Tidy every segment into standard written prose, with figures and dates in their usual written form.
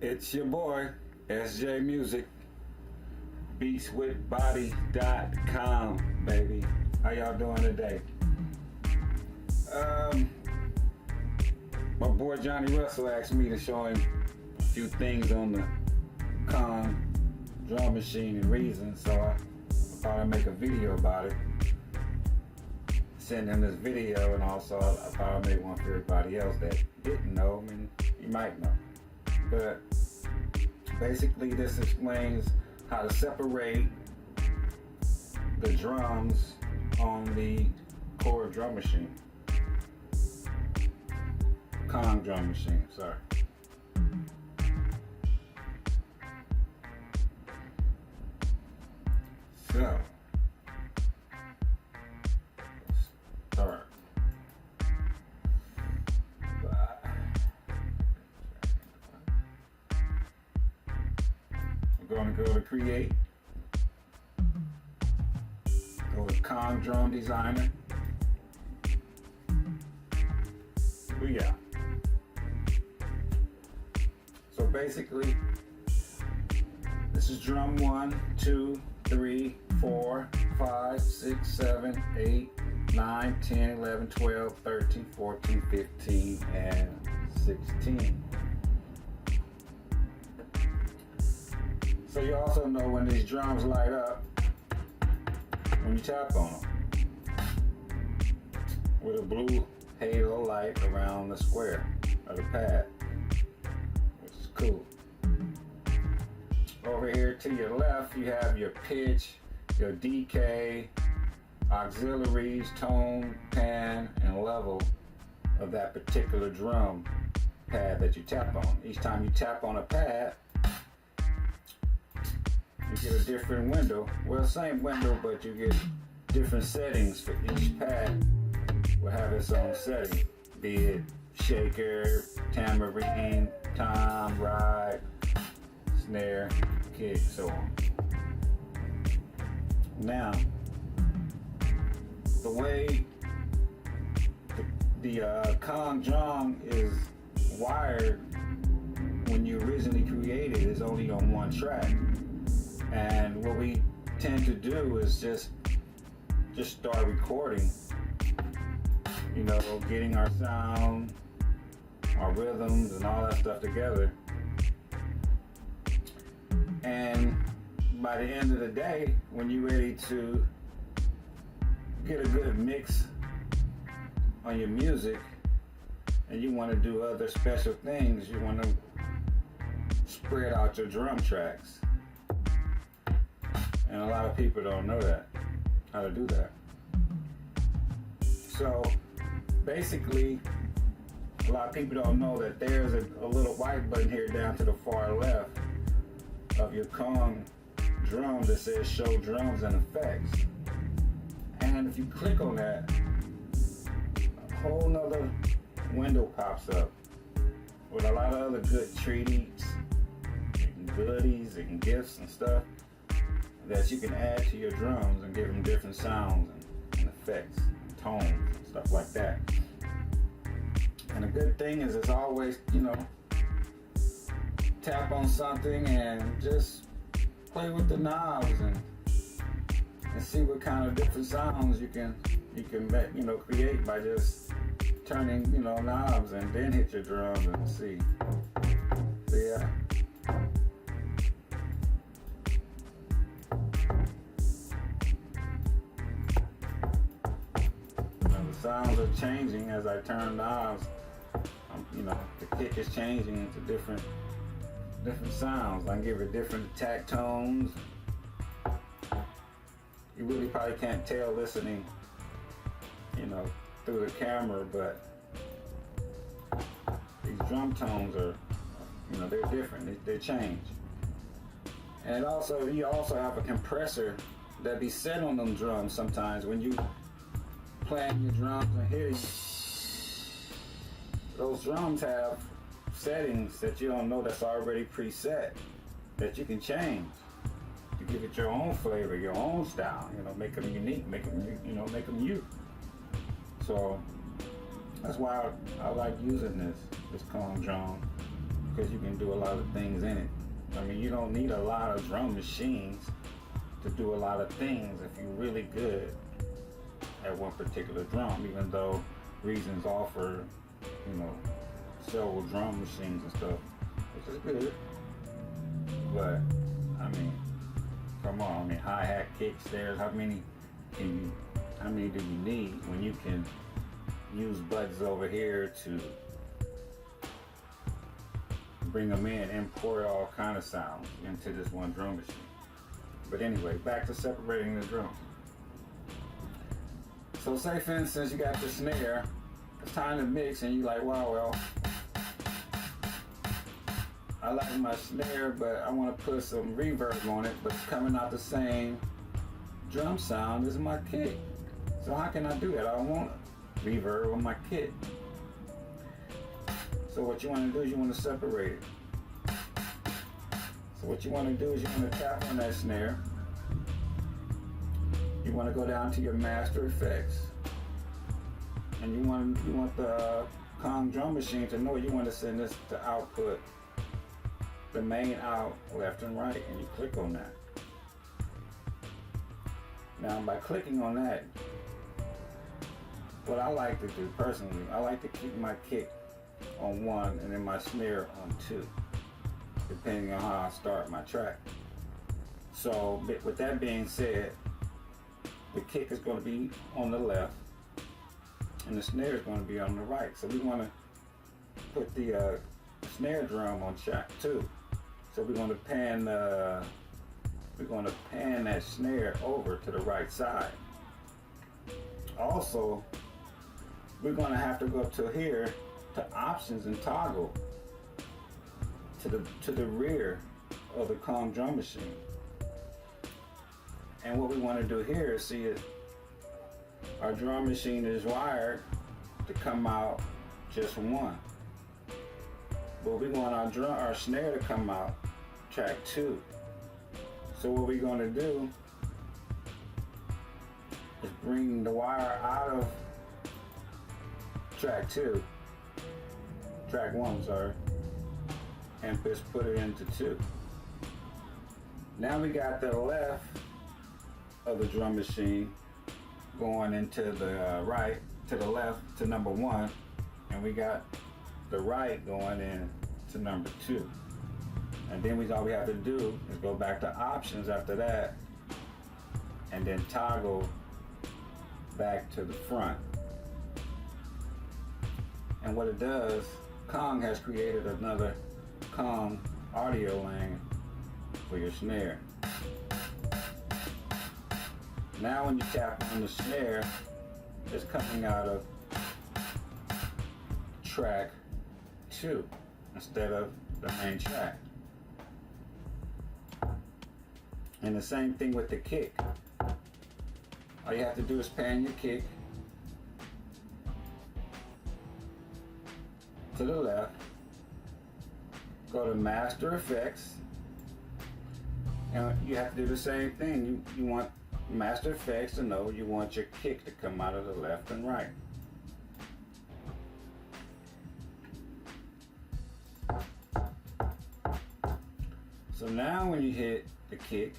It's your boy, SJ Music, beatswithbody.com, baby. How y'all doing today? My boy Johnny Russell asked me to show him a few things on the Kong drum machine and reasons, so I thought I'd make a video about it. Send him this video, and also I thought I'd make one for everybody else that didn't know. I mean, you might know. But basically this explains how to separate the drums on the core drum machine. Kong drum machine, sorry. So, let's start. We're going to go to Create. Go to Kong Drum Designer. We got. So basically, this is drum 1, 2, 3, 4, 5, 6, 7, 8, 9, 10, 11, 12, 13, 14, 15, and 16. So you also know when these drums light up, when you tap on them, with a blue halo light around the square of the pad, which is cool. Over here to your left, you have your pitch, your decay, auxiliaries, tone, pan, and level of that particular drum pad that you tap on. Each time you tap on a pad, you get a different window. Well, same window, but you get different settings for each pad. Will have its own setting, be it shaker, tambourine, tom, ride, snare, kick, so on. Now, the way the Kong drum is wired when you originally created is only on one track. And what we tend to do is just start recording, you know, getting our sound, our rhythms, and all that stuff together. And by the end of the day, when you're ready to get a good mix on your music and you want to do other special things, you want to spread out your drum tracks. And a lot of people don't know that, how to do that. So basically, a lot of people don't know that there's a little white button here down to the far left of your Kong drum that says Show Drums and Effects. And if you click on that, a whole nother window pops up with a lot of other good treats and goodies and gifts and stuff that you can add to your drums and give them different sounds and effects, and tones, and stuff like that. And the good thing is, it's always, you know, tap on something and just play with the knobs and see what kind of different sounds you can you know, create by just turning, you know, knobs, and then hit your drums and see. So yeah. Sounds are changing as I turn knobs. You know, the kick is changing into different sounds. I can give it different attack tones. You really probably can't tell listening, you know, through the camera, but these drum tones are, you know, they're different. They change. And you also have a compressor that be set on them drums sometimes when you playing your drums and hitting. Those drums have settings that you don't know that's already preset that you can change to give it your own flavor, your own style. You know, make them unique, make them you. So that's why I like using this Kong drum. because you can do a lot of things in it. I mean, you don't need a lot of drum machines to do a lot of things if you're really good at one particular drum, even though Reasons offer, you know, several drum machines and stuff, which is good. But I mean, come on, I mean, hi-hat, kick, snares, how many do you need when you can use buttons over here to bring them in, import all kind of sounds into this one drum machine. But anyway, back to separating the drums. So say for instance you got your snare, it's time to mix and you like, wow, well, I like my snare, but I want to put some reverb on it, but it's coming out the same drum sound as my kick. So how can I do that? I don't want reverb on my kick. So what you want to do is you want to separate it. So what you want to do is you want to tap on that snare. You want to go down to your master effects. And you want the Kong drum machine to know you want to send this to output the main out left and right, and you click on that. Now by clicking on that, what I like to do personally, I like to keep my kick on 1 and then my snare on 2, depending on how I start my track. So with that being said, the kick is going to be on the left and the snare is going to be on the right. So we want to put the snare drum on track 2. So we're going to pan that snare over to the right side. Also, we're going to have to go up to here to options and toggle to the rear of the Kong drum machine. And what we want to do here is see it, our drum machine is wired to come out just 1. But we want our snare to come out track 2. So what we're going to do is bring the wire out of track 1, sorry, and just put it into 2. Now we got the left of the drum machine going into the right, to the left to number 1, and we got the right going in to number 2. And then all we have to do is go back to options after that and then toggle back to the front. And what it does, Kong has created another Kong audio lane for your snare. Now when you tap on the snare, it's coming out of track 2 instead of the main track. And the same thing with the kick. All you have to do is pan your kick to the left, go to Master Effects, and you have to do the same thing. You want Master Effects to know you want your kick to come out of the left and right. So now when you hit the kick,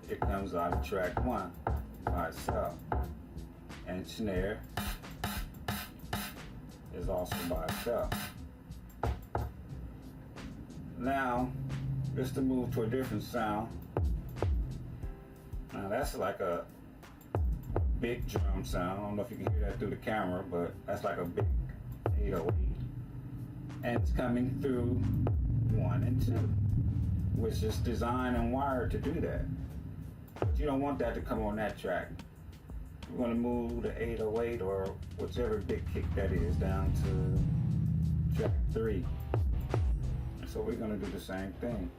it comes out of track 1 by itself. And snare is also by itself. Now, just to move to a different sound. Now that's like a big drum sound. I don't know if you can hear that through the camera, but that's like a big 808. And it's coming through 1 and 2, which is designed and wired to do that. But you don't want that to come on that track. We're going to move the 808 or whichever big kick that is down to track 3. And so we're going to do the same thing.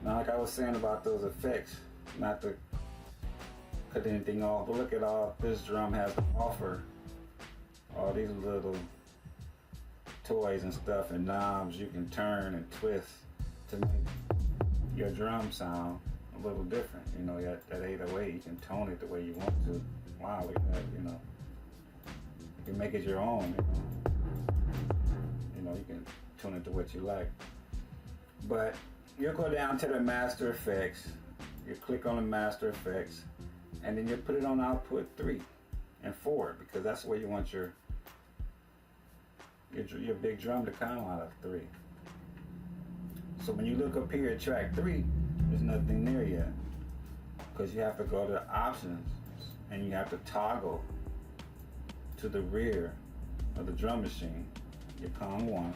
Now, like I was saying about those effects, not to cut anything off, but look at all this drum has to offer. All these little toys and stuff and knobs you can turn and twist to make your drum sound a little different. You know, that 808, you can tone it the way you want to. Wow, look at that, you know. You can make it your own, you know. you can tune it to what you like. But you'll go down to the master effects, you click on the master effects, and then you put it on output 3 and 4, because that's where you want your big drum to come out of 3. So when you look up here at track 3, there's nothing there yet, because you have to go to the options and you have to toggle to the rear of the drum machine, your Kong 1.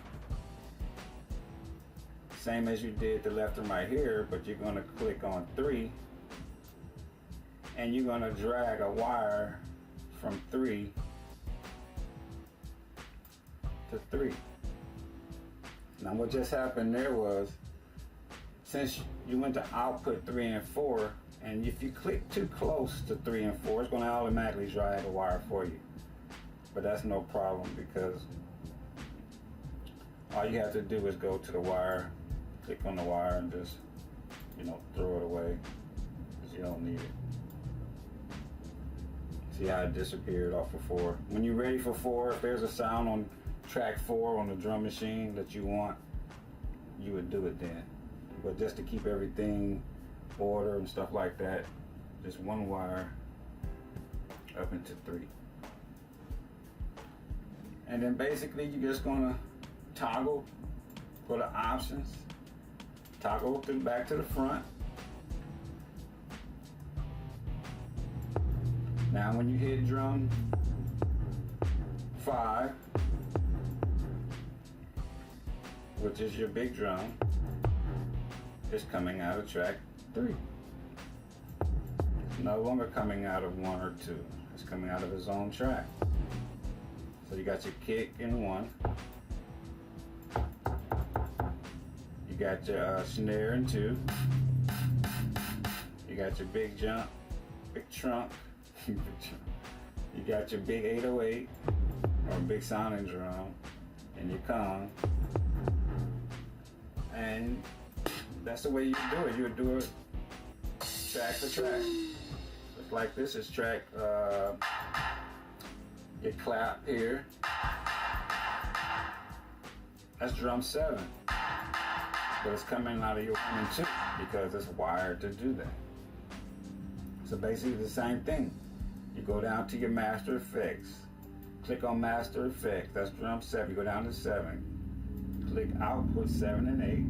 Same as you did the left and right here, but you're going to click on 3 and you're going to drag a wire from 3 to 3. Now what just happened there was, since you went to output 3 and 4, and if you click too close to 3 and 4, it's going to automatically drag a wire for you. But that's no problem, because all you have to do is go to the wire, click on the wire, and just, throw it away, because you don't need it. See how it disappeared off of 4. When you're ready for 4, if there's a sound on track 4 on the drum machine that you want, you would do it then. But just to keep everything order and stuff like that, just one wire up into 3. And then basically you're just gonna toggle for the options, toggle back to the front. Now when you hit drum 5, which is your big drum, it's coming out of track 3. It's no longer coming out of 1 or 2. It's coming out of its own track. So you got your kick in 1. You got your snare in 2. You got your big jump, big trunk. You got your big 808 or big sounding drum and your Kong. And that's the way you do it. You would do it track to track. Just like this is track, your clap here. That's drum 7. But it's coming out of your 1 and 2 because it's wired to do that. So basically the same thing. You go down to your master effects. Click on master effects. That's drum 7. You go down to 7. Click output 7 and 8.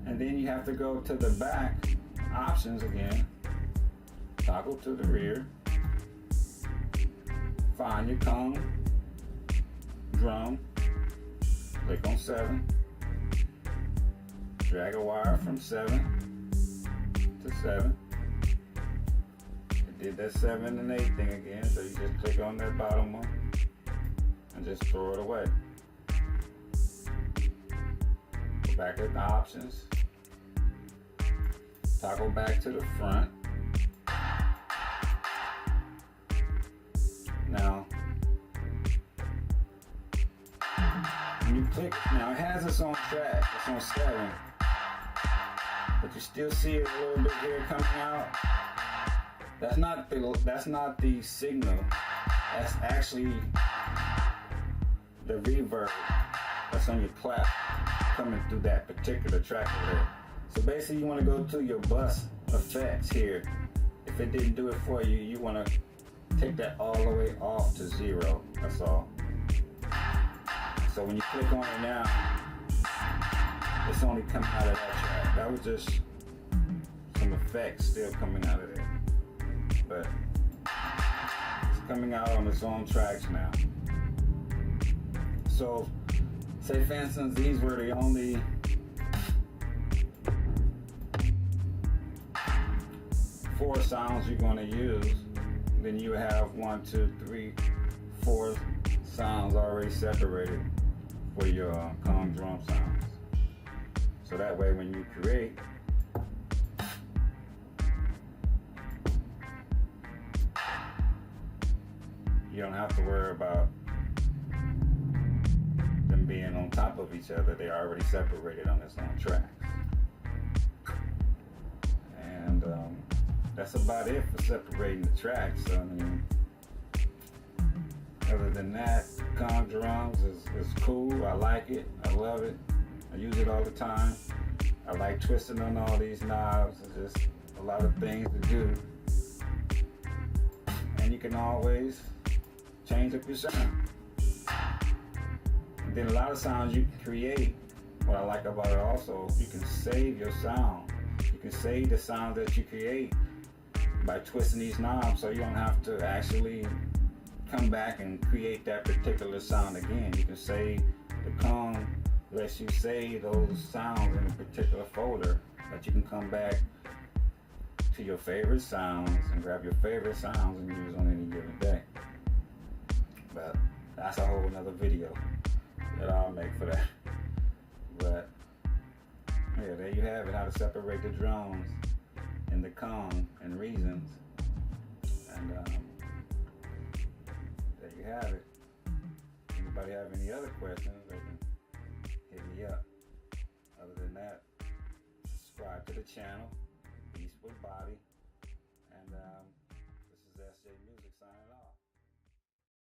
And then you have to go to the back options again. Toggle to the rear. Find your Kong drum. Click on 7. Drag a wire from 7 to 7. It did that 7 and 8 thing again, so you just click on that bottom one and just throw it away. Go back at the options. Toggle back to the front. Now, when you click, now it has its own track, it's on 7, but you still see it a little bit here coming out. That's not the signal. That's actually the reverb that's on your clap coming through that particular track over there. So basically you want to go to your bus effects here. If it didn't do it for you, you want to take that all the way off to 0. That's all. So when you click on it now, it's only coming out of that track. That was just some effects still coming out of there. But it's coming out on its own tracks now. So say for instance these were the only 4 sounds you're going to use, then you have 1, 2, 3, 4 sounds already separated for your Kong drum sounds. So that way when you create, you don't have to worry about them being on top of each other. They're already separated on its own tracks. And that's about it for separating the tracks. I mean, Other than that, Kong drums is cool. I like it. I love it. I use it all the time. I like twisting on all these knobs. It's just a lot of things to do. And you can always change up your sound. And then a lot of sounds you can create. What I like about it also, you can save your sound. You can save the sound that you create by twisting these knobs, so you don't have to actually come back and create that particular sound again. You can save the Kong, lets you save those sounds in a particular folder that you can come back to your favorite sounds and grab your favorite sounds and use on any given day. But that's a whole another video that I'll make for that. But yeah, there you have it, how to separate the drums and the Kong and reasons. And there you have it. Anybody have any other questions, they can hit me up. Other than that, subscribe to the channel, Beast with Body.